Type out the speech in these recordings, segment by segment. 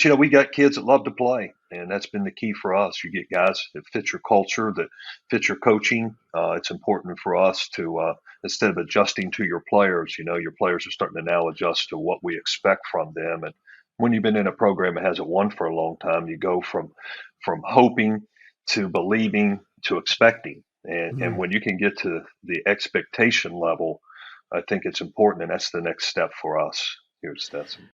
But we got kids that love to play, and that's been the key for us. You get guys that fit your culture, that fit your coaching. It's important for us to instead of adjusting to your players, your players are starting to now adjust to what we expect from them. And when you've been in a program that hasn't won for a long time, you go from hoping to believing to expecting. And when you can get to the expectation level, I think it's important, and that's the next step for us here at Stetson.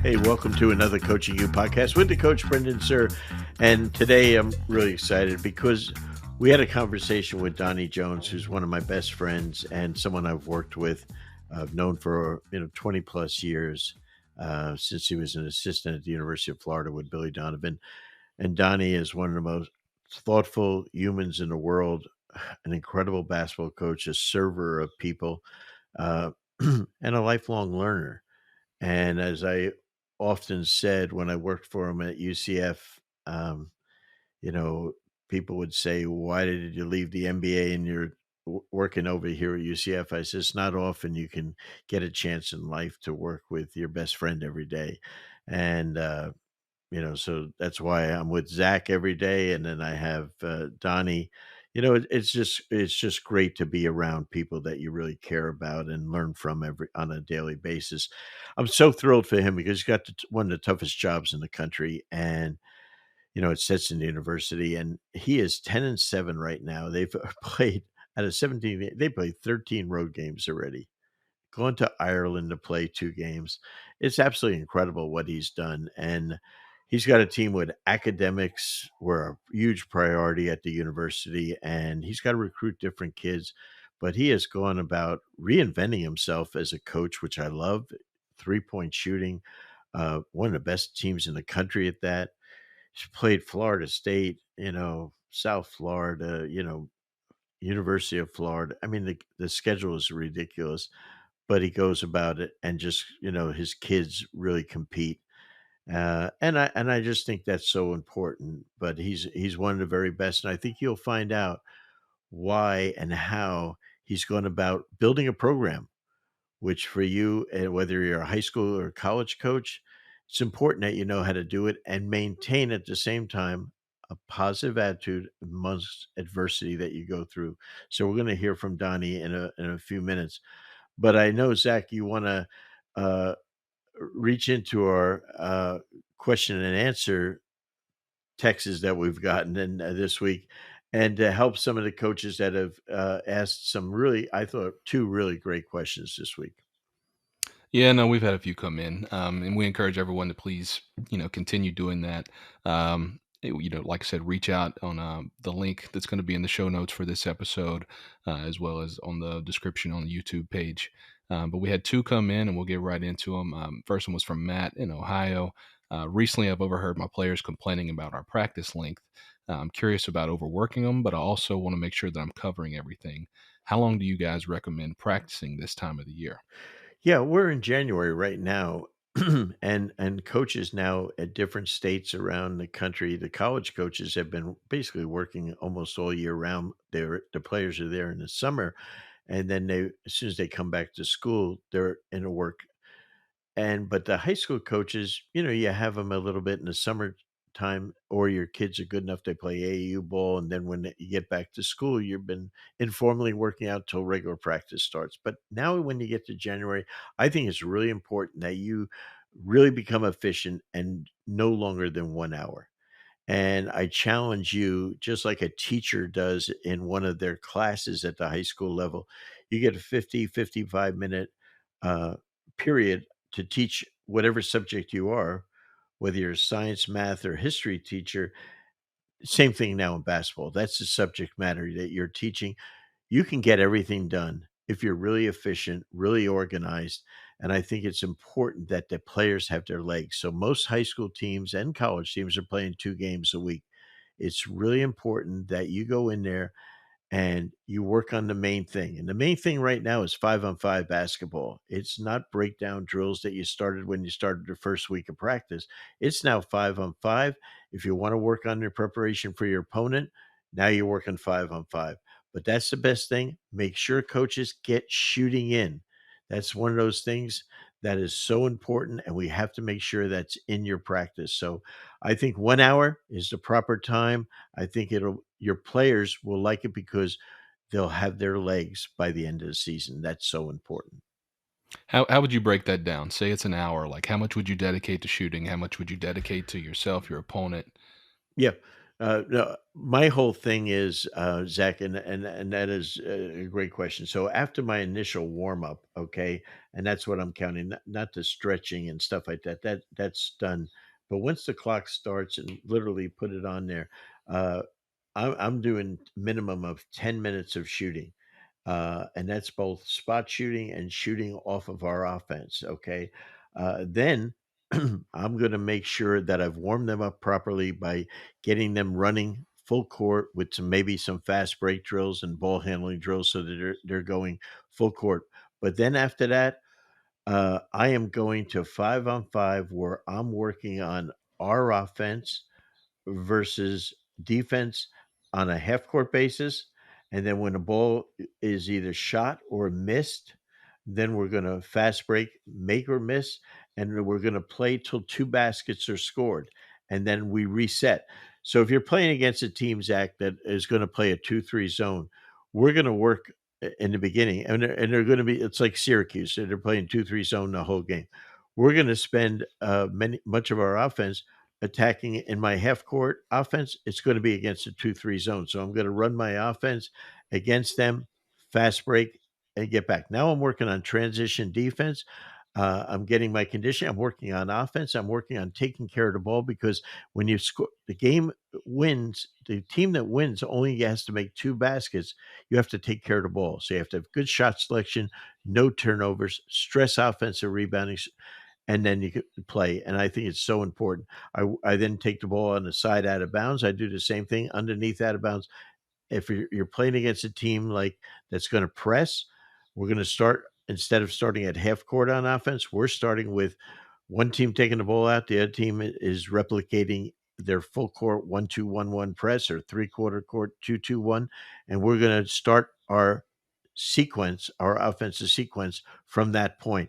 Hey, welcome to another Coaching You podcast with the Coach Brendan Suhr. And today I'm really excited because we had a conversation with Donnie Jones, who's one of my best friends and someone I've worked with, I've known for 20 plus years since he was an assistant at the University of Florida with Billy Donovan. And Donnie is one of the most thoughtful humans in the world, an incredible basketball coach, a server of people, and a lifelong learner. And as I often said when I worked for him at UCF, um, you know, people would say, "Why did you leave the NBA and you're working over here at UCF?" I said, "It's not often you can get a chance in life to work with your best friend every day." And, so that's why I'm with Zach every day. And then I have Donnie. It's just great to be around people that you really care about and learn from every on a daily basis. I'm so thrilled for him because he's got one of the toughest jobs in the country, and at Stetson University, and he is 10-7 right now. They've played out of 17. They played 13 road games already. Going to Ireland to play 2 games. It's absolutely incredible what he's done, and he's got a team with academics were a huge priority at the university, and he's got to recruit different kids. But he has gone about reinventing himself as a coach, which I love. 3-point shooting, one of the best teams in the country at that. He's played Florida State, South Florida, University of Florida. I mean, the schedule is ridiculous, but he goes about it and just, his kids really compete. And I just think that's so important. But he's one of the very best, and I think you'll find out why and how he's gone about building a program. Which for you, and whether you're a high school or college coach, it's important that you know how to do it and maintain at the same time a positive attitude amongst adversity that you go through. So we're going to hear from Donnie in a few minutes. But I know, Zach, you want to uh, reach into our question and answer texts that we've gotten this week and to help some of the coaches that have asked some really, I thought, 2 really great questions this week. Yeah, no, we've had a few come in, and we encourage everyone to please, continue doing that. Like I said, reach out on the link that's going to be in the show notes for this episode, as well as on the description on the YouTube page. But we had 2 come in, and we'll get right into them. First one was from Matt in Ohio. Recently, I've overheard my players complaining about our practice length. I'm curious about overworking them, but I also want to make sure that I'm covering everything. How long do you guys recommend practicing this time of the year? Yeah, we're in January right now, and coaches now at different states around the country, the college coaches have been basically working almost all year round. The players are there in the summer, and then as soon as they come back to school, they're in a work. But the high school coaches, you have them a little bit in the summertime, or your kids are good enough they play AAU ball, and then when you get back to school, you've been informally working out till regular practice starts. But now, when you get to January, I think it's really important that you really become efficient and no longer than 1 hour. And I challenge you, just like a teacher does in one of their classes at the high school level, you get a 55 minute uh, period to teach whatever subject you are, whether you're a science, math, or history teacher. Same thing now in basketball. That's the subject matter that you're teaching. You can get everything done if you're really efficient, really organized. And I think it's important that the players have their legs. So most high school teams and college teams are playing 2 games a week. It's really important that you go in there and you work on the main thing. And the main thing right now is 5-on-5 basketball. It's not breakdown drills that you started when you started the first week of practice. It's now 5-on-5. If you want to work on your preparation for your opponent, now you're working 5-on-5. But that's the best thing. Make sure coaches get shooting in. That's one of those things that is so important, and we have to make sure that's in your practice. So I think 1 hour is the proper time. I think your players will like it because they'll have their legs by the end of the season. That's so important. How would you break that down? Say it's an hour. Like, how much would you dedicate to shooting? How much would you dedicate to yourself, your opponent? Yeah. No, my whole thing is, Zach, and that is a great question. So after my initial warm up, okay, and that's what I'm counting, not the stretching and stuff like that. That's done. But once the clock starts and literally put it on there, uh, I'm doing minimum of 10 minutes of shooting, and that's both spot shooting and shooting off of our offense. Okay, then I'm going to make sure that I've warmed them up properly by getting them running full court with maybe some fast break drills and ball handling drills so that they're going full court. But then after that, I am going to 5-on-5 where I'm working on our offense versus defense on a half court basis. And then when the ball is either shot or missed, then we're going to fast break, make or miss, and then we're going to play till 2 baskets are scored. And then we reset. So if you're playing against a team, Zach, that is going to play a 2-3 zone, we're going to work in the beginning. And they're going to be, it's like Syracuse. So they're playing 2-3 zone the whole game. We're going to spend much of our offense attacking in my half court offense. It's going to be against a 2-3 zone. So I'm going to run my offense against them, fast break, and get back. Now I'm working on transition defense. I'm getting my condition. I'm working on offense. I'm working on taking care of the ball because when you score, the game wins. The team that wins only has to make 2 baskets. You have to take care of the ball. So you have to have good shot selection, no turnovers, stress offensive rebounding, and then you could play. And I think it's so important. I then take the ball on the side out of bounds. I do the same thing underneath out of bounds. If you're playing against a team like that's going to press, we're going to start instead of starting at half court on offense, we're starting with one team taking the ball out, the other team is replicating their full court 1-2-1-1 press or 3/4 court 2-2-1, and we're going to start our sequence, our offensive sequence from that point.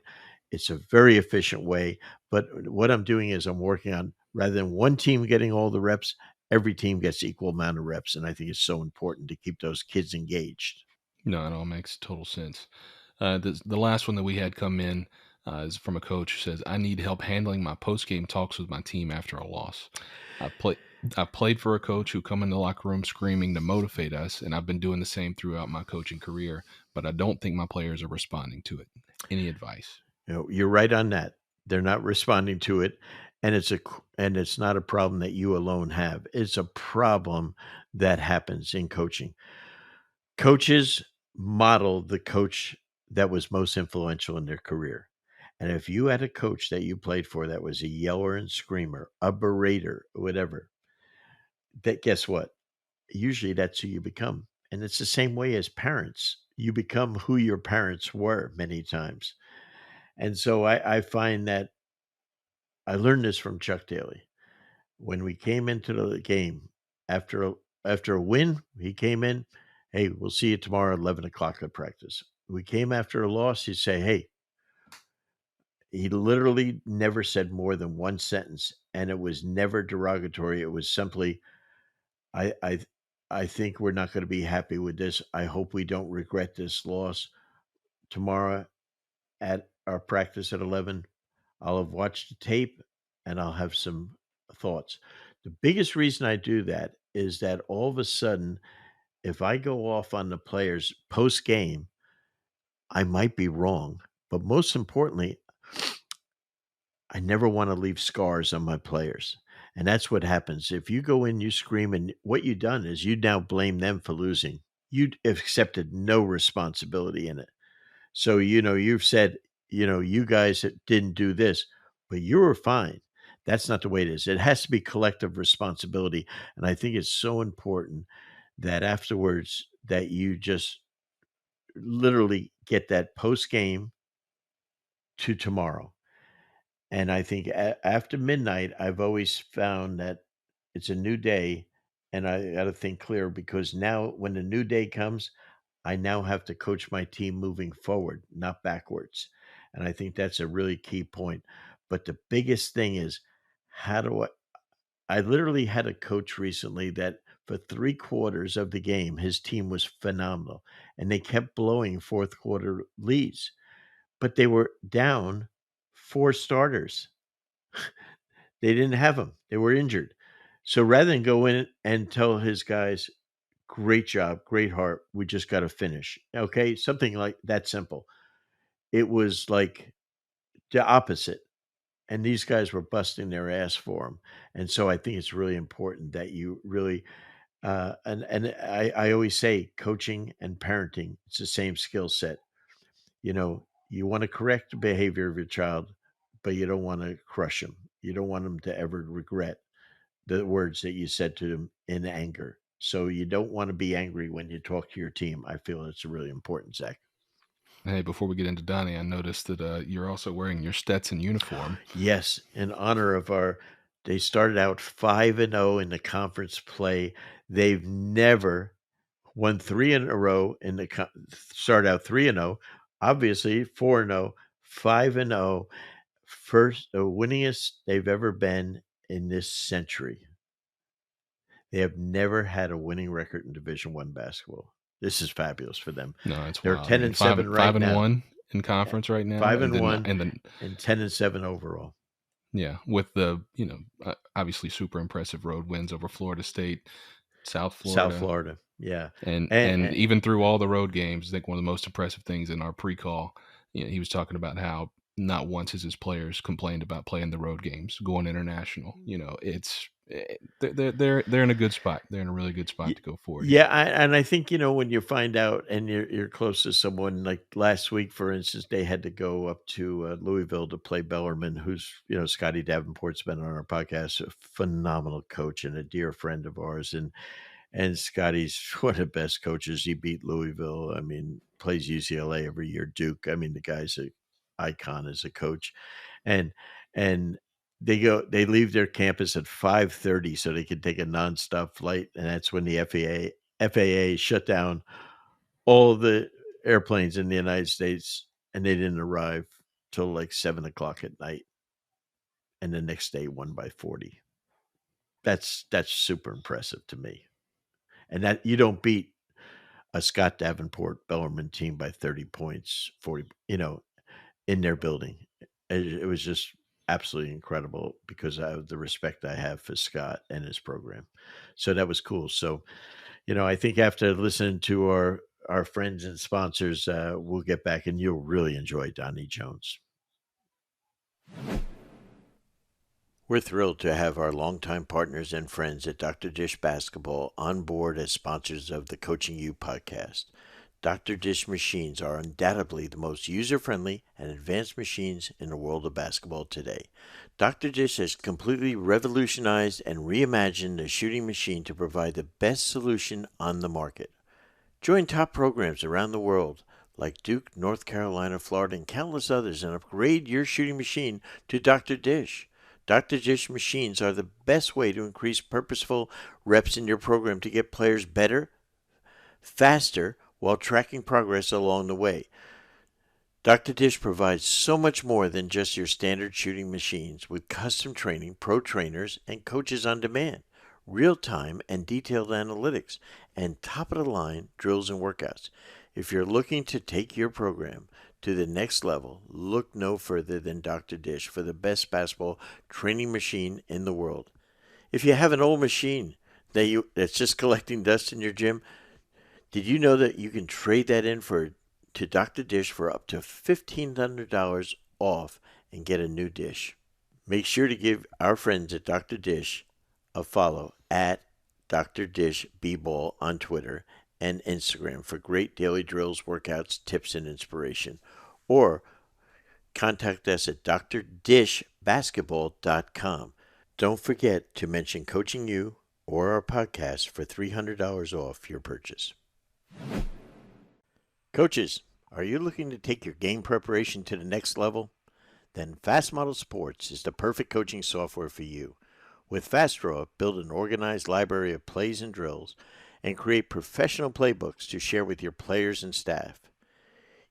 It's a very efficient way, but what I'm doing is I'm working on rather than one team getting all the reps, every team gets equal amount of reps, and I think it's so important to keep those kids engaged. No, it all makes total sense. The last one that we had come in is from a coach who says, "I need help handling my post game talks with my team after a loss. I play." I played for a coach who come in the locker room screaming to motivate us, and I've been doing the same throughout my coaching career, but I don't think my players are responding to it. Any advice? You're right on that. They're not responding to it, and it's not a problem that you alone have. It's a problem that happens in coaching. Coaches model the coach that was most influential in their career. And if you had a coach that you played for that was a yeller and screamer, a berater, whatever, that guess what? Usually that's who you become. And it's the same way as parents. You become who your parents were many times. And so I find that I learned this from Chuck Daly. When we came into the game after after a win, he came in, hey, we'll see you tomorrow at 11 o'clock at practice. We came after a loss, he'd say, hey, he literally never said more than one sentence, and it was never derogatory. It was simply, I I I think we're not going to be happy with this. I hope we don't regret this loss tomorrow at our practice at 11. I'll have watched the tape and I'll have some thoughts. The biggest reason I do that is that all of a sudden, if I go off on the players post game, I might be wrong. But most importantly, I never want to leave scars on my players. And that's what happens. If you go in, you scream, and what you've done is you now blame them for losing. You accepted no responsibility in it. So, you've said, you guys didn't do this, but you were fine. That's not the way it is. It has to be collective responsibility. And I think it's so important that afterwards that you just literally get that post game to tomorrow. And I think after midnight, I've always found that it's a new day, and I got to think clear because now when the new day comes, I now have to coach my team moving forward, not backwards. And I think that's a really key point. But the biggest thing is how do I literally had a coach recently that for 3 quarters of the game, his team was phenomenal and they kept blowing fourth quarter leads, but they were down 4 starters. They didn't have them. They were injured. So rather than go in and tell his guys, great job, great heart, we just got to finish. Okay. Something like that simple. It was like the opposite. And these guys were busting their ass for him. And so I think it's really important that you really, and I always say coaching and parenting, it's the same skill set. You want to correct the behavior of your child, but you don't want to crush them. You don't want them to ever regret the words that you said to them in anger. So you don't want to be angry when you talk to your team. I feel it's really important, Zach. Hey, before we get into Donnie, I noticed that you're also wearing your Stetson uniform. Yes, in honor of they started out 5-0 in the conference play. They've never won 3 in a row start out 3-0, obviously 4-0, 5-0, first the winningest they've ever been in this century. They have never had a winning record in Division One basketball. This is fabulous for them. No, it's They're wild. 10-7 right five and now. one in conference right now, 5-1 and then 10-7 overall. Yeah, with the obviously super impressive road wins over Florida State, South Florida, yeah, and even through all the road games, I think one of the most impressive things in our pre-call, he was talking about how not once has his players complained about playing the road games, going international. It's they're in a good spot. They're in a really good spot to go forward. Yeah, and I think when you find out and you're close to someone like last week, for instance, they had to go up to Louisville to play Bellarmine, who's Scotty Davenport's been on our podcast, a phenomenal coach and a dear friend of ours, and Scotty's one of the best coaches. He beat Louisville. I mean, plays UCLA every year, Duke. I mean, the guy's an icon as a coach, and and they leave their campus at 5:30 so they can take a nonstop flight, and that's when the FAA shut down all the airplanes in the United States, and they didn't arrive till like 7 o'clock at night, and the next day won by 40. That's super impressive to me, and that you don't beat a Scott Davenport Bellarmine team by 30 points, 40, in their building. It was just absolutely incredible because of the respect I have for Scott and his program. So that was cool. So, I think after listening to our friends and sponsors, we'll get back and you'll really enjoy Donnie Jones. We're thrilled to have our longtime partners and friends at Dr. Dish Basketball on board as sponsors of the Coaching You podcast. Dr. Dish machines are undoubtedly the most user-friendly and advanced machines in the world of basketball today. Dr. Dish has completely revolutionized and reimagined the shooting machine to provide the best solution on the market. Join top programs around the world like Duke, North Carolina, Florida, and countless others and upgrade your shooting machine to Dr. Dish. Dr. Dish machines are the best way to increase purposeful reps in your program to get players better, faster, while tracking progress along the way. Dr. Dish provides so much more than just your standard shooting machines with custom training, pro trainers, and coaches on demand, real-time and detailed analytics, and top-of-the-line drills and workouts. If you're looking to take your program to the next level, look no further than Dr. Dish for the best basketball training machine in the world. If you have an old machine that's just collecting dust in your gym, did you know that you can trade that in to Dr. Dish for up to $1,500 off and get a new dish? Make sure to give our friends at Dr. Dish a follow at Dr. Dish B-Ball on Twitter and Instagram for great daily drills, workouts, tips, and inspiration. Or contact us at drdishbasketball.com. Don't forget to mention Coaching You or our podcast for $300 off your purchase. Coaches, are you looking to take your game preparation to the next level? Then Fast Model Sports is the perfect coaching software for you. With FastDraw, build an organized library of plays and drills and create professional playbooks to share with your players and staff.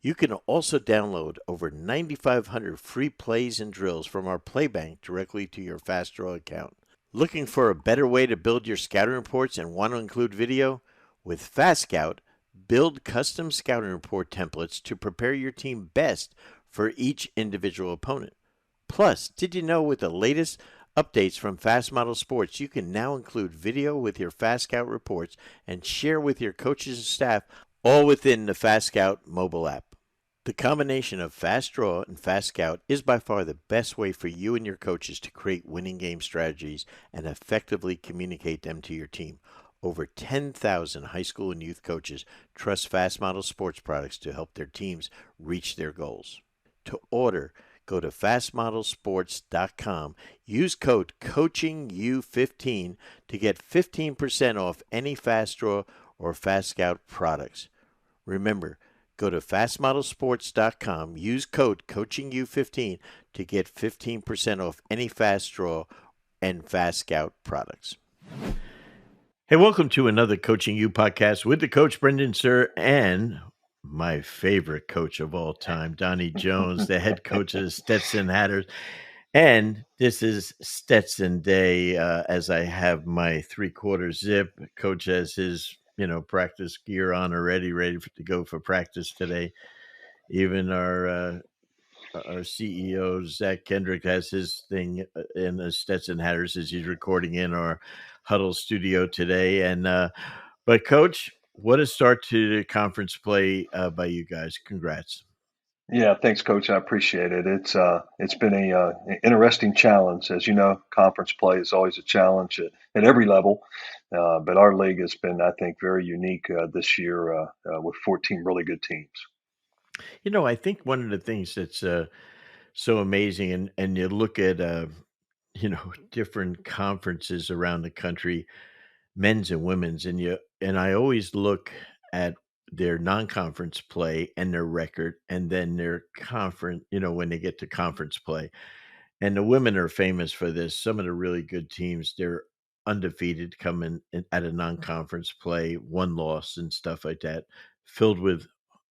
You can also download over 9,500 free plays and drills from our Playbank directly to your FastDraw account. Looking for a better way to build your scouting reports and want to include video? With FastScout, build custom scouting report templates to prepare your team best for each individual opponent. Plus, did you know with the latest updates from Fast Model Sports, you can now include video with your FastScout reports and share with your coaches and staff all within the FastScout mobile app. The combination of FastDraw and FastScout is by far the best way for you and your coaches to create winning game strategies and effectively communicate them to your team. Over 10,000 high school and youth coaches trust Fast Model Sports products to help their teams reach their goals. To order, go to fastmodelsports.com. Use code COACHINGU15 to get 15% off any FastDraw or FastScout products. Remember, go to fastmodelsports.com. Use code COACHINGU15 to get 15% off any FastDraw and FastScout products. Hey, welcome to another Coaching You podcast with the Coach Brendan Suhr and my favorite coach of all time, Donnie Jones, the head coach of the Stetson Hatters. And this is Stetson Day as I have my three-quarter zip. Coach has his, practice gear on already, ready to go for practice today. Even our CEO, Zach Kendrick, has his thing in the Stetson Hatters as he's recording in our Hudl studio today. And but, Coach, what a start to the conference play by you guys. Congrats. Yeah, thanks, Coach. I appreciate it. It's been an interesting challenge. As you know, conference play is always a challenge at every level, but our league has been, I think, very unique this year with 14 really good teams. I think one of the things that's so amazing, and you look at different conferences around the country, men's and women's, and I always look at their non-conference play and their record, and then their conference, when they get to conference play. And the women are famous for this. Some of the really good teams, they're undefeated coming at a non-conference play, one loss and stuff like that, filled with.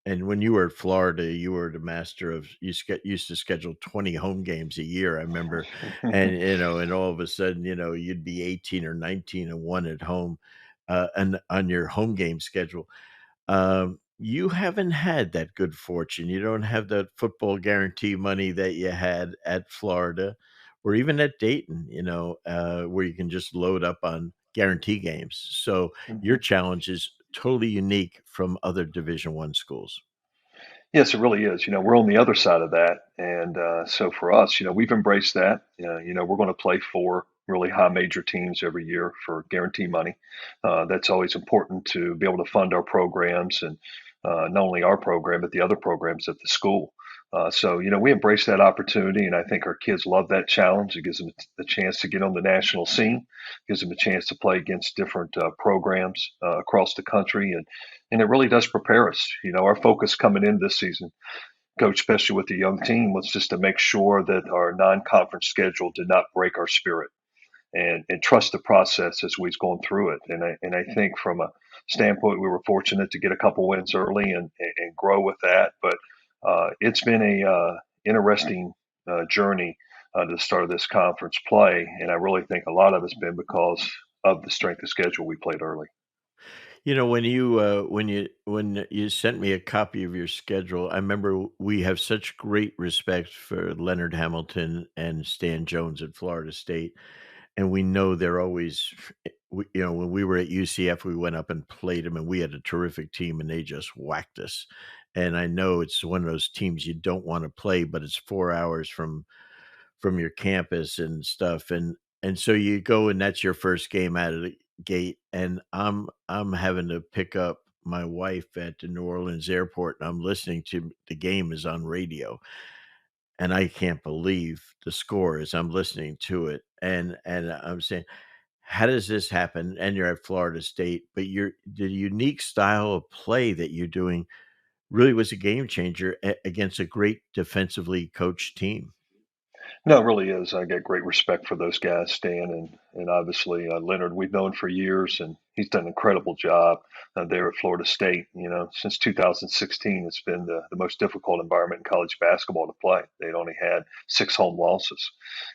And when you were at Florida, you were the master of, used to schedule 20 home games a year, I remember. And, and all of a sudden, you'd be 18 or 19-1 at home and on your home game schedule. You haven't had that good fortune. You don't have that football guarantee money that you had at Florida or even at Dayton, where you can just load up on guarantee games. So your challenge is totally unique from other Division I schools. Yes, it really is. We're on the other side of that. And so for us, we've embraced that. We're going to play four really high major teams every year for guarantee money. That's always important to be able to fund our programs and not only our program, but the other programs at the school. So, we embrace that opportunity, and I think our kids love that challenge. It gives them a chance to get on the national scene, gives them a chance to play against different programs across the country, and it really does prepare us. Our focus coming in this season, Coach, especially with the young team, was just to make sure that our non-conference schedule did not break our spirit, and trust the process as we've gone through it. And I think from a standpoint, we were fortunate to get a couple wins early and grow with that. But it's been a interesting journey to the start of this conference play, and I really think a lot of it's been because of the strength of schedule we played early. When you sent me a copy of your schedule, I remember we have such great respect for Leonard Hamilton and Stan Jones at Florida State, and we know they're always, when we were at UCF, we went up and played them, and we had a terrific team, and they just whacked us. And I know it's one of those teams you don't want to play, but it's 4 hours from your campus and stuff, and so you go and that's your first game out of the gate, and I'm having to pick up my wife at the New Orleans airport, and I'm listening to the game is on radio, and I can't believe the score as I'm listening to it, and I'm saying, how does this happen? And you're at Florida State, but the unique style of play that you're doing really was a game changer against a great defensively coached team. No, it really is. I get great respect for those guys, Stan, and obviously Leonard. We've known for years, and he's done an incredible job there at Florida State. Since 2016, it's been the most difficult environment in college basketball to play. They'd only had 6 home losses,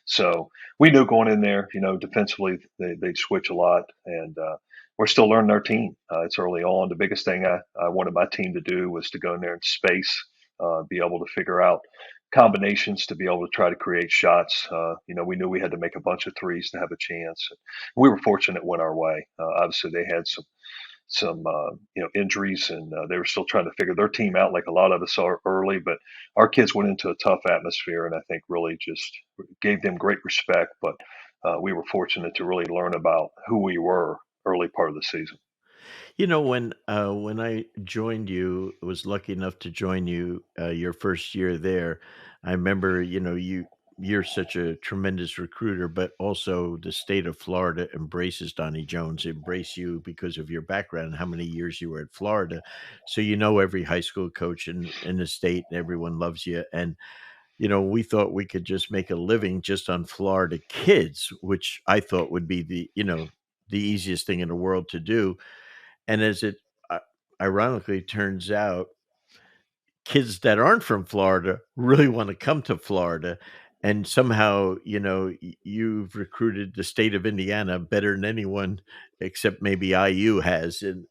so we knew going in there. Defensively they'd switch a lot, and we're still learning our team. It's early on. The biggest thing I wanted my team to do was to go in there and space, be able to figure out combinations to be able to try to create shots. We knew we had to make a bunch of threes to have a chance. We were fortunate it went our way. Obviously, they had some injuries, and they were still trying to figure their team out, like a lot of us are early. But our kids went into a tough atmosphere, and I think really just gave them great respect. But we were fortunate to really learn about who we were early part of the season. When I joined you, was lucky enough to join you your first year there. I remember, you're such a tremendous recruiter, but also the state of Florida embraces Donnie Jones, embrace you because of your background and how many years you were at Florida. So every high school coach in the state, and everyone loves you. And we thought we could just make a living just on Florida kids, which I thought would be the easiest thing in the world to do. And as it uh, ironically turns out, kids that aren't from Florida really want to come to Florida. And somehow, you've recruited the state of Indiana better than anyone except maybe IU has. And,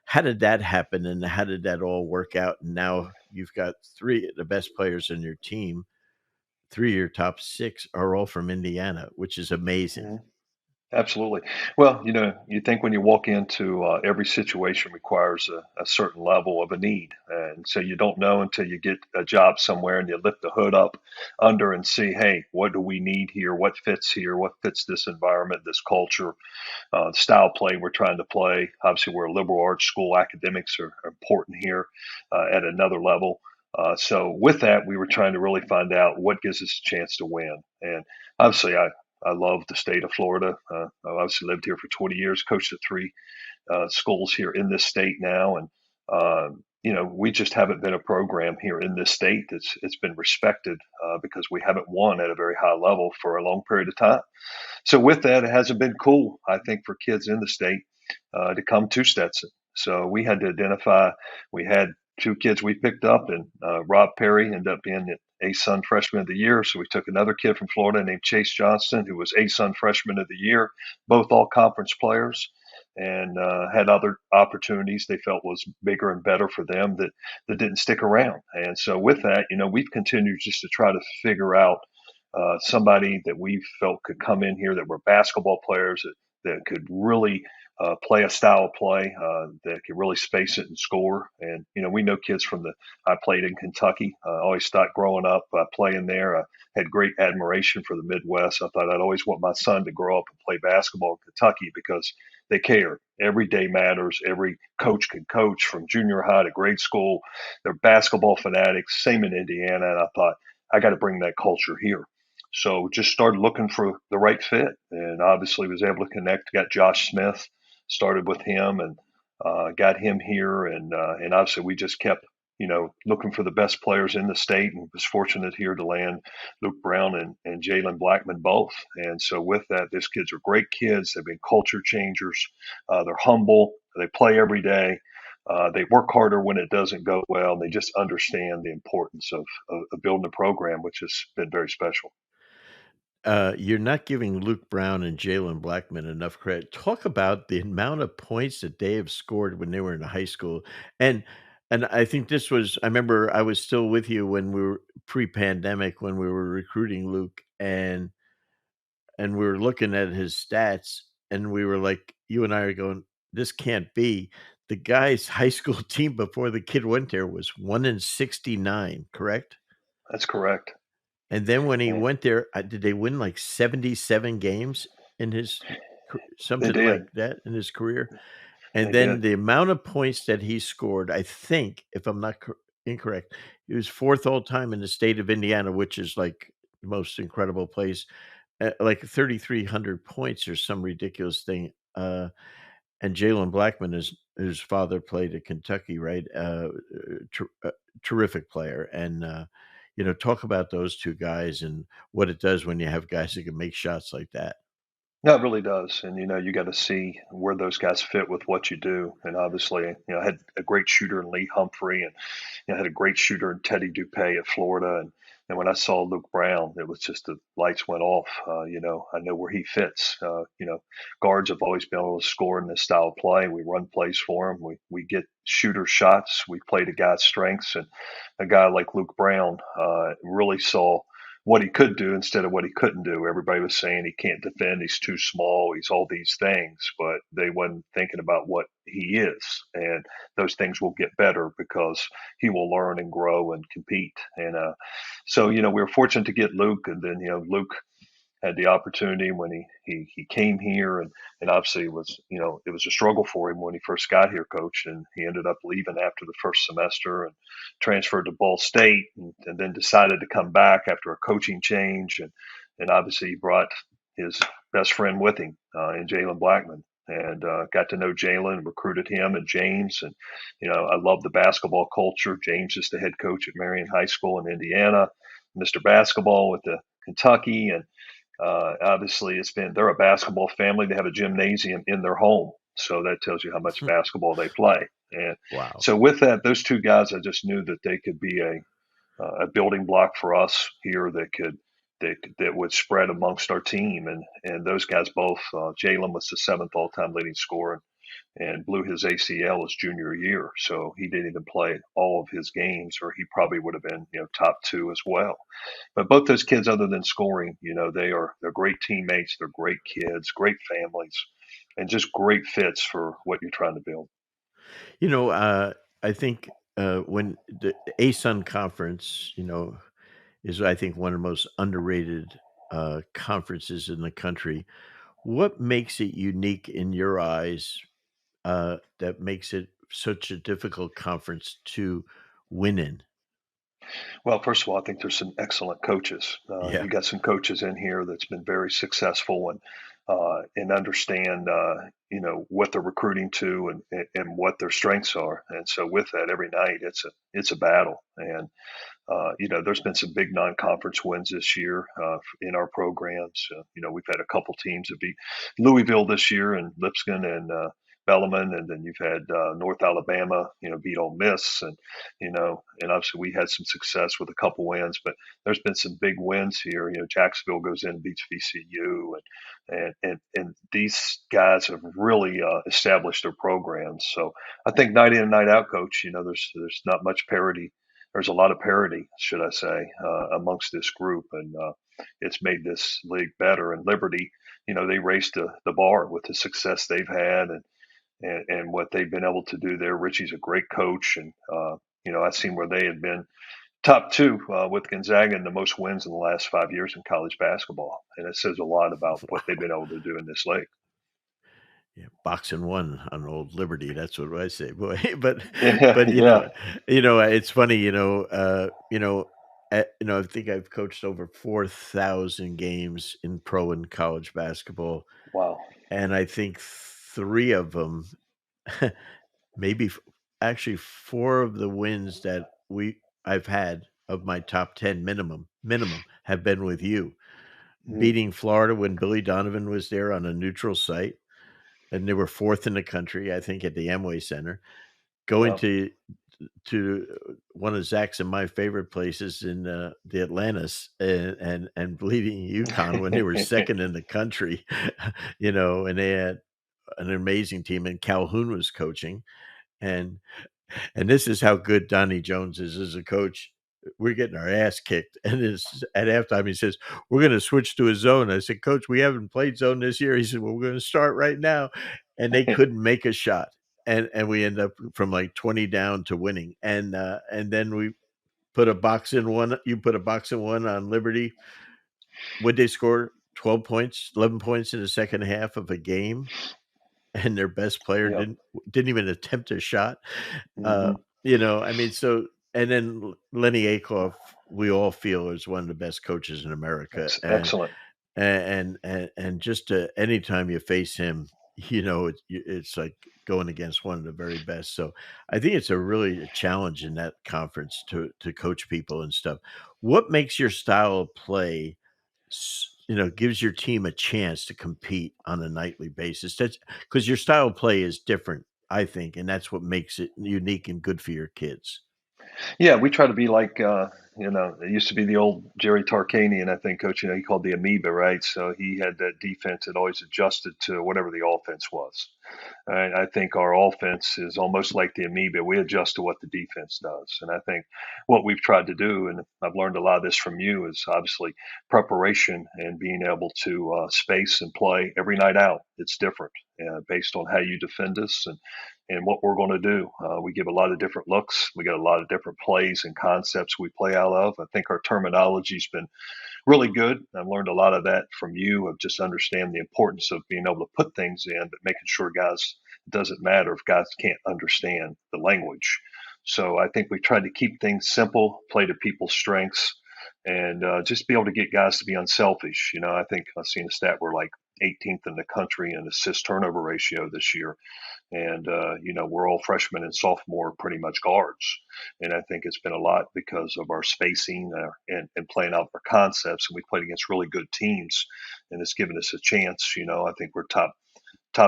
how did that happen? And how did that all work out? And now you've got three of the best players in your team. Three of your top six are all from Indiana, which is amazing. Mhm. Absolutely. Well, you think when you walk into every situation requires a certain level of a need. And so you don't know until you get a job somewhere and you lift the hood up under and see, hey, what do we need here? What fits here? What fits this environment, this culture, style play we're trying to play? Obviously, we're a liberal arts school. Academics are important here at another level. So with that, we were trying to really find out what gives us a chance to win. And obviously, I love the state of Florida. I obviously lived here for 20 years, coached at three schools here in this state now, and we just haven't been a program here in this state that's it's been respected because we haven't won at a very high level for a long period of time. So with that, it hasn't been cool, I think, for kids in the state to come to Stetson. So we had to identify. We had two kids we picked up, and Rob Perry ended up being the ASUN Freshman of the Year. So we took another kid from Florida named Chase Johnston, who was ASUN Freshman of the Year, both all conference players, and had other opportunities they felt was bigger and better for them that didn't stick around. And so with that, we've continued just to try to figure out somebody that we felt could come in here that were basketball players that could really play a style of play that could really space it and score. And we know kids from the. I played in Kentucky. I always thought growing up playing there, I had great admiration for the Midwest. I thought I'd always want my son to grow up and play basketball in Kentucky because they care. Every day matters. Every coach can coach from junior high to grade school. They're basketball fanatics. Same in Indiana. And I thought I got to bring that culture here. So just started looking for the right fit, and obviously was able to connect. Got Josh Smith, started with him, and got him here, and obviously we just kept looking for the best players in the state, and was fortunate here to land Luke Brown and Jalen Blackman both. And so with that, these kids are great kids. They've been culture changers. They're humble. They play every day. They work harder when it doesn't go well. And they just understand the importance of building a program, which has been very special. You're not giving Luke Brown and Jalen Blackman enough credit. Talk about the amount of points that they have scored when they were in high school. And and I think this was I remember I was still with you when we were pre-pandemic when we were recruiting Luke and we were looking at his stats and we were like, you and I are going, this can't be. The guy's high school team before the kid went there was 1 in 69, correct? That's correct. And then when he And went there, did they win like 77 games in his they something like did. that in his career? And They then did. the amount of points that he scored, I think, if I'm not incorrect. He was fourth all time in the state of Indiana, which is like the most incredible place. Like 3,300 points or some ridiculous thing. And Jalen Blackman, his father played at Kentucky, right? Terrific player. And, talk about those two guys and what it does when you have guys that can make shots like that. No, it really does. And, you got to see where those guys fit with what you do. And obviously, I had a great shooter in Lee Humphrey and, had a great shooter in Teddy Dupay at Florida. And when I saw Luke Brown, it was just the lights went off. I know where he fits. Guards have always been able to score in this style of play. We run plays for him. We get shooter shots. We play to guys' strengths. And a guy like Luke Brown really saw what he could do instead of what he couldn't do. Everybody was saying he can't defend, he's too small, he's all these things, but they wasn't thinking about what he is. And those things will get better because he will learn and grow and compete. And so, we were fortunate to get Luke, and then, Luke had the opportunity when he came here, and obviously it was a struggle for him when he first got here, coach, and he ended up leaving after the first semester and transferred to Ball State, and then decided to come back after a coaching change, and obviously he brought his best friend with him in Jalen Blackman, and got to know Jalen, recruited him and James, and I love the basketball culture. James is the head coach at Marion High School in Indiana, Mr. Basketball with the Kentucky, and obviously, they're a basketball family. They have a gymnasium in their home, so that tells you how much basketball they play. And Wow. so, with that, those two guys, I just knew that they could be a building block for us here that would spread amongst our team. And those guys both. Jalen was the seventh all-time leading scorer and blew his ACL his junior year, so he didn't even play all of his games, or he probably would have been top two as well. But both those kids, other than scoring, they're great teammates, they're great kids, great families, and just great fits for what you're trying to build. I think when the ASUN conference, is I think one of the most underrated conferences in the country. What makes it unique in your eyes that makes it such a difficult conference to win in? Well, first of all, I think there's some excellent coaches. Yeah. You got some coaches in here that's been very successful and understand what they're recruiting to and what their strengths are. And so with that, every night it's a battle. And there's been some big non-conference wins this year in our programs. We've had a couple teams that beat Louisville this year, and Lipscomb and Bellarmine, and then you've had North Alabama, beat Ole Miss, and obviously we had some success with a couple wins, but there's been some big wins here. Jacksonville goes in and beats VCU, and these guys have really established their programs. So I think night in and night out, coach, there's not much parity. There's a lot of parity, should I say, amongst this group, and it's made this league better. And Liberty, they raised the bar with the success they've had, and what they've been able to do there. Richie's a great coach, and I've seen where they had been top two with Gonzaga in the most wins in the last 5 years in college basketball, and it says a lot about what they've been able to do in this league. Yeah, boxing one on old Liberty. That's what I say, boy. But Yeah, but yeah, it's funny. I think I've coached over 4,000 games in pro and college basketball, wow, and I think three of them, maybe actually four of the wins that I've had of my top 10 minimum have been with you. mm, Beating Florida when Billy Donovan was there on a neutral site, and they were fourth in the country, I think, at the Amway Center. Going yeah, to one of Zach's and my favorite places in the Atlantis, and bleeding UConn when they were second in the country, and they had an amazing team, and Calhoun was coaching, and this is how good Donnie Jones is as a coach. We're getting our ass kicked. And at halftime, he says, "We're going to switch to a zone." I said, "Coach, we haven't played zone this year." He said, "Well, we're going to start right now." And they couldn't make a shot. And we end up from like 20 down to winning. And then we put a box in one. You put a box in one on Liberty. Would they score 12 points, 11 points in the second half of a game? And their best player yeah, didn't even attempt a shot. hmm I mean, so and then Lenny Akoff, we all feel is one of the best coaches in America, That's excellent. and just anytime you face him, it's like going against one of the very best. So I think it's a really a challenge in that conference to coach people and stuff. What makes your style of play, gives your team a chance to compete on a nightly basis? That's because your style of play is different, I think, and that's what makes it unique and good for your kids. Yeah, we try to be like, it used to be the old Jerry Tarkanian, I think, coach, he called the amoeba, right? So he had that defense that always adjusted to whatever the offense was. I think our offense is almost like the amoeba. We adjust to what the defense does. And I think what we've tried to do, and I've learned a lot of this from you, is obviously preparation and being able to space and play every night out. It's different based on how you defend us and what we're going to do. We give a lot of different looks. We got a lot of different plays and concepts we play out of. I think our terminology's been really good. I've learned a lot of that from you of just understand the importance of being able to put things in, but making sure guys, it doesn't matter if guys can't understand the language. So I think we tried to keep things simple, play to people's strengths, and just be able to get guys to be unselfish. I think I've seen a stat we're like 18th in the country in assist turnover ratio this year. And, we're all freshmen and sophomore, pretty much guards. And I think it's been a lot because of our spacing and playing out our concepts. And we played against really good teams, and it's given us a chance. I think we're top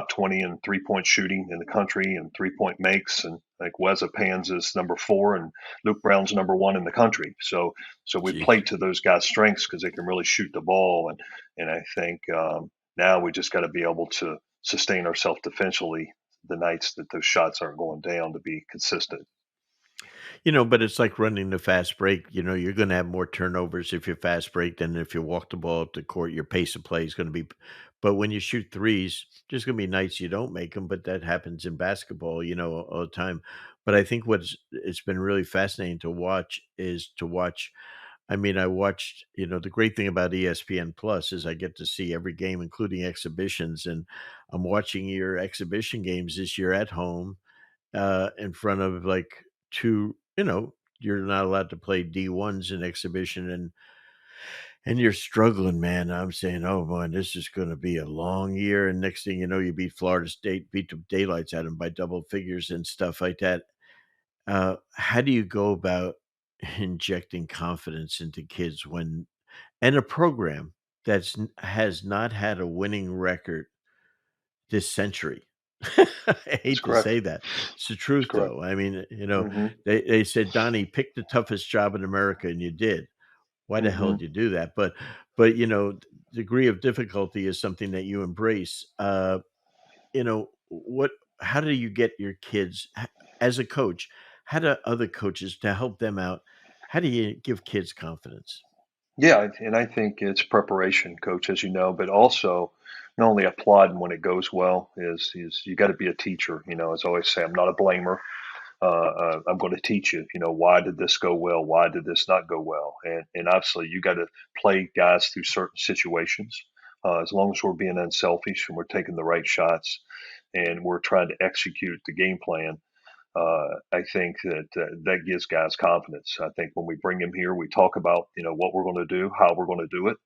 20 in 3-point shooting in the country and 3-point makes. And like Weza Pans is number 4 and Luke Brown's number 1 in the country. So we Jeez. played to those guys' strengths because they can really shoot the ball. And I think now we just got to be able to sustain ourselves defensively the nights that those shots aren't going down to be consistent. But it's like running the fast break. You're going to have more turnovers if you fast break than if you walk the ball up the court. Your pace of play is going to be, but when you shoot threes, there's going to be nights you don't make them, but that happens in basketball, all the time. But I think it's been really fascinating to watch is to watch. I mean, I watched, the great thing about ESPN Plus is I get to see every game, including exhibitions. And I'm watching your exhibition games this year at home in front of like two, you're not allowed to play D1s in exhibition and you're struggling, man. I'm saying, oh man, this is going to be a long year. And next thing you know, you beat Florida State, beat the daylights out of them by double figures and stuff like that. How do you go about injecting confidence into kids and a program has not had a winning record this century? I That's hate to correct. say that. It's the That's truth, correct. though. I mean, Hmm. they said, Donnie, pick the toughest job in America, and you did. Why the hell Hmm. did you do that? But degree of difficulty is something that you embrace. What? How do you get your kids as a coach? How do other coaches to help them out? How do you give kids confidence? Yeah, and I think it's preparation, coach, as you know, but also not only applauding when it goes well is you got to be a teacher. As I always say, I'm not a blamer. I'm going to teach you. Why did this go well? Why did this not go well? And obviously, you got to play guys through certain situations. As long as we're being unselfish and we're taking the right shots and we're trying to execute the game plan, I think that gives guys confidence. I think when we bring them here, we talk about what we're going to do, how we're going to do it,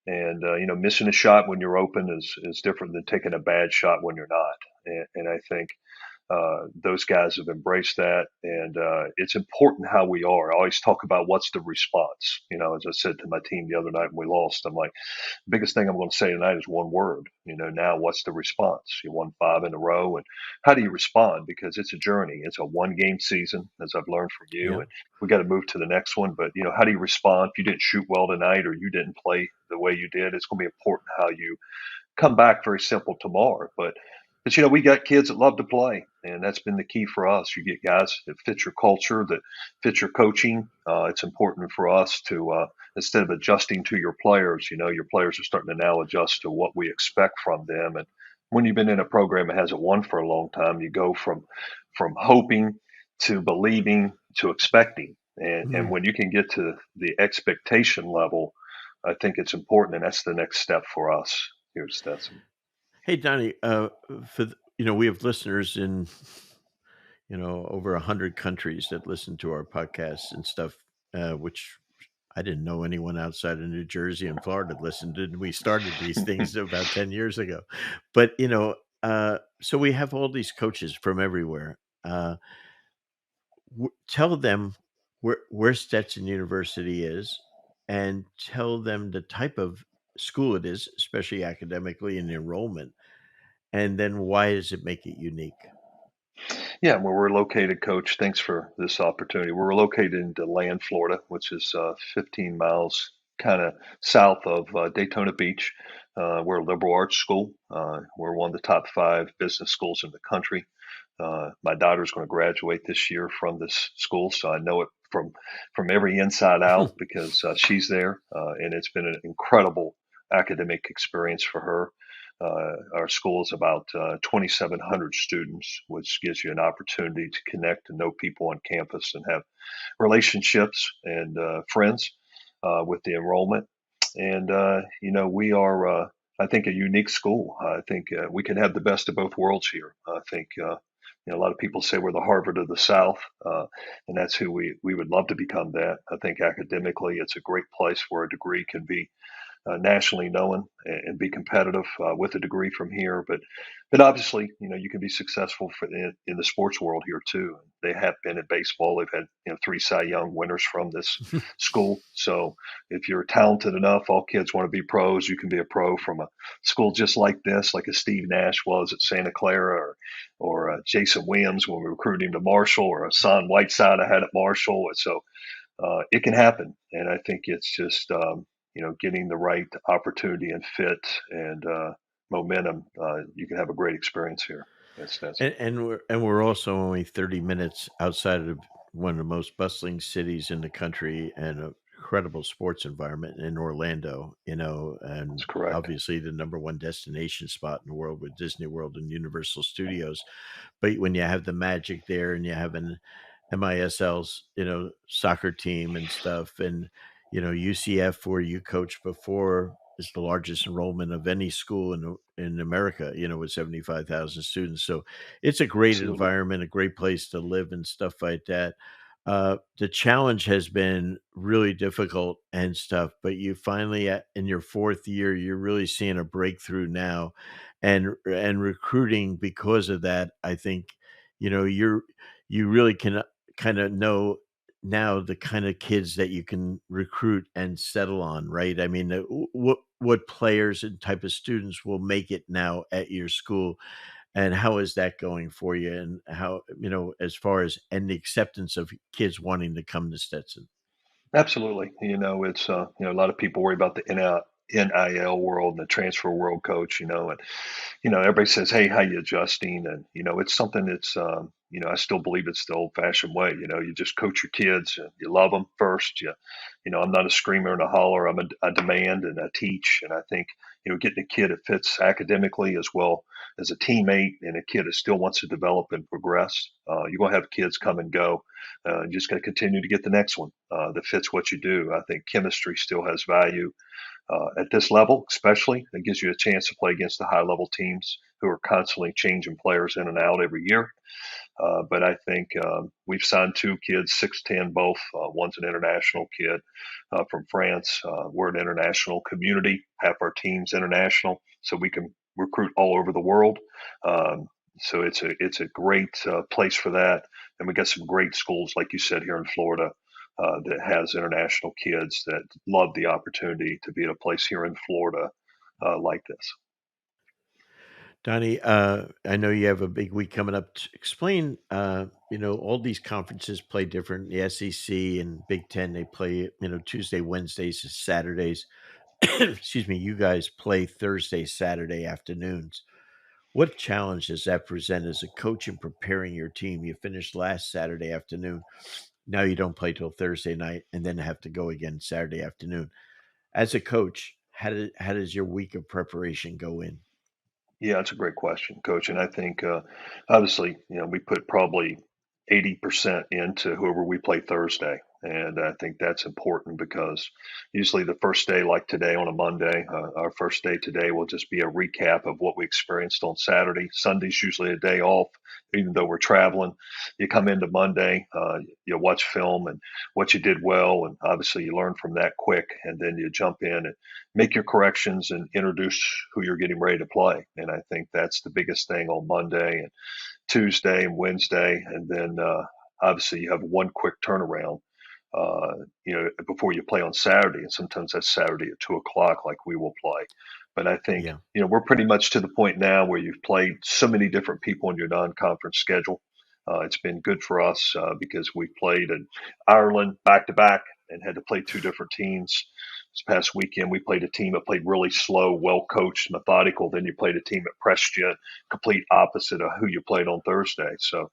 and missing a shot when you're open is different than taking a bad shot when you're not. And I think those guys have embraced that, and it's important how we are. I always talk about what's the response. As I said to my team the other night when we lost, I'm like, biggest thing I'm going to say tonight is one word. Now what's the response? You won 5 in a row, and how do you respond? Because it's a journey. It's a one-game season, as I've learned from you, Yeah. and we got to move to the next one. But how do you respond if you didn't shoot well tonight or you didn't play the way you did? It's going to be important how you come back. Very simple tomorrow, but we got kids that love to play, and that's been the key for us. You get guys that fit your culture, that fit your coaching. It's important for us to instead of adjusting to your players, your players are starting to now adjust to what we expect from them. And when you've been in a program that hasn't won for a long time, you go from hoping to believing to expecting. And Mm. when you can get to the expectation level, I think it's important, and that's the next step for us here at Stetson. Hey, Donnie, we have listeners in over 100 countries that listen to our podcasts and stuff, which I didn't know anyone outside of New Jersey and Florida listened. And we started these things about 10 years ago. But, so we have all these coaches from everywhere. Tell them where Stetson University is and tell them the type of school it is, especially academically and enrollment. And then why does it make it unique? Yeah, where we're located, Coach, thanks for this opportunity. We're located in DeLand, Florida, which is 15 miles kind of south of Daytona Beach. We're a liberal arts school. We're one of the top 5 business schools in the country. My daughter's going to graduate this year from this school, so I know it from every inside out because she's there, and it's been an incredible academic experience for her. Our school is about 2,700 students, which gives you an opportunity to connect and know people on campus and have relationships and friends with the enrollment. And we are, I think, a unique school. I think we can have the best of both worlds here. I think a lot of people say we're the Harvard of the South, and that's who we would love to become. That I think academically, it's a great place where a degree can be nationally known and be competitive with a degree from here. But obviously, you can be successful in the sports world here too. They have been in baseball. They've had 3 Cy Young winners from this school. So if you're talented enough, all kids want to be pros. You can be a pro from a school just like this, like a Steve Nash was at Santa Clara, or Jason Williams when we recruited him to Marshall, or a Son Whiteside I had at Marshall. And so it can happen. And I think it's just, getting the right opportunity and fit and momentum. You can have a great experience here. That's And we're also only 30 minutes outside of one of the most bustling cities in the country and a incredible sports environment in Orlando, and correct. obviously the number one destination spot in the world with Disney World and Universal Studios. But when you have the Magic there and you have an MISL's, soccer team and stuff, and UCF, where you coached before, is the largest enrollment of any school in America, with 75,000 students. So it's a great Absolutely. environment, a great place to live and stuff like that. The challenge has been really difficult and stuff, but you finally, in your 4th year, you're really seeing a breakthrough now, and recruiting because of that. I think you really can kind of know now the kind of kids that you can recruit and settle on, right? I mean, what players and type of students will make it now at your school, and how is that going for you? And how, as far as and the acceptance of kids wanting to come to Stetson? Absolutely. It's a lot of people worry about the NIL world and the transfer world, Coach. And everybody says, "Hey, how you adjusting?" And it's something that's I still believe it's the old-fashioned way. You just coach your kids and you love them first. I'm not a screamer and a holler. I demand and I teach. And I think getting a kid that fits academically as well as a teammate and a kid that still wants to develop and progress. You're gonna have kids come and go. You just got to continue to get the next one that fits what you do. I think chemistry still has value at this level, especially. It gives you a chance to play against the high level teams who are constantly changing players in and out every year. But I think we've signed 2 kids, 6'10", both. One's an international kid from France. We're an international community. Half our team's international, so we can recruit all over the world. So it's a great place for that. And we got some great schools, like you said, here in Florida, that has international kids that love the opportunity to be at a place here in Florida like this. Donnie, I know you have a big week coming up. Explain, all these conferences play different. The SEC and Big Ten, they play, Tuesday, Wednesdays, and Saturdays. Excuse me, you guys play Thursday, Saturday afternoons. What challenge does that present as a coach in preparing your team? You finished last Saturday afternoon. Now you don't play till Thursday night and then have to go again Saturday afternoon. As a coach, how does your week of preparation go in? Yeah, it's a great question, Coach. And I think obviously, we put probably 80% into whoever we play Thursday. And I think that's important because usually the first day, like today on a Monday, our first day today will just be a recap of what we experienced on Saturday. Sunday's usually a day off, even though we're traveling. You come into Monday, you watch film and what you did well, and obviously you learn from that quick, and then you jump in and make your corrections and introduce who you're getting ready to play. And I think that's the biggest thing on Monday and Tuesday and Wednesday, and then obviously you have one quick turnaround before you play on Saturday, and sometimes that's Saturday at 2 o'clock, like we will play. But I think, Yeah. we're pretty much to the point now where you've played so many different people in your non-conference schedule. It's been good for us because we played in Ireland back to back and had to play two different teams. This past weekend, we played a team that played really slow, well coached, methodical. Then you played a team that pressed you, complete opposite of who you played on Thursday. So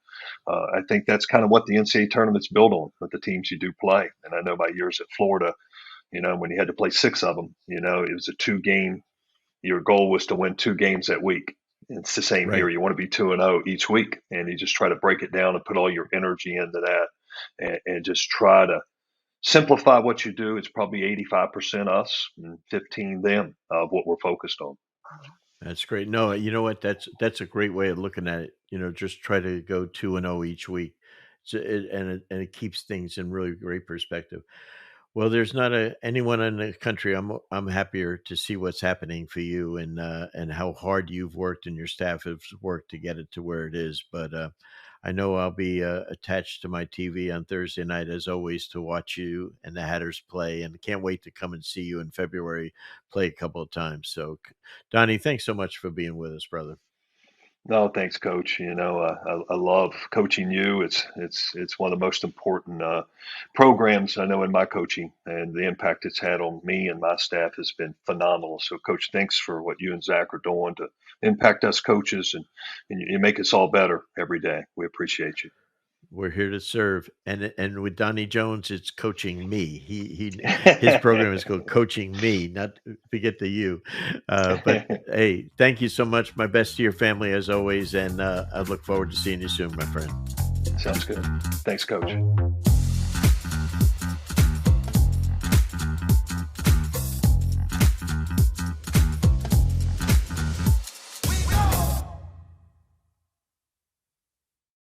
I think that's kind of what the NCAA tournament's built on with the teams you do play. And I know my years at Florida, when you had to play six of them, it was a 2 game. Your goal was to win 2 games that week. It's the same here. Right. You want to be 2-0 each week, and you just try to break it down and put all your energy into that, and just try to simplify what you do. It's probably 85% us and 15 them of what we're focused on. That's great. No, you know what? That's a great way of looking at it. Just try to go 2-0 each week, and it keeps things in really great perspective. Well, there's not anyone in the country. I'm happier to see what's happening for you and how hard you've worked and your staff has worked to get it to where it is. But I know I'll be attached to my TV on Thursday night as always to watch you and the Hatters play, and can't wait to come and see you in February play a couple of times. So, Donnie, thanks so much for being with us, brother. No, thanks, Coach. I love coaching you. It's one of the most important programs I know in my coaching, and the impact it's had on me and my staff has been phenomenal. So, Coach, thanks for what you and Zach are doing to impact us coaches, and you make us all better every day. We appreciate you. We're here to serve, and with Donnie Jones, it's coaching me. His program is called Coaching Me, not forget the you. But hey, thank you so much. My best to your family as always, and I look forward to seeing you soon, my friend. Sounds good. Thanks, Coach.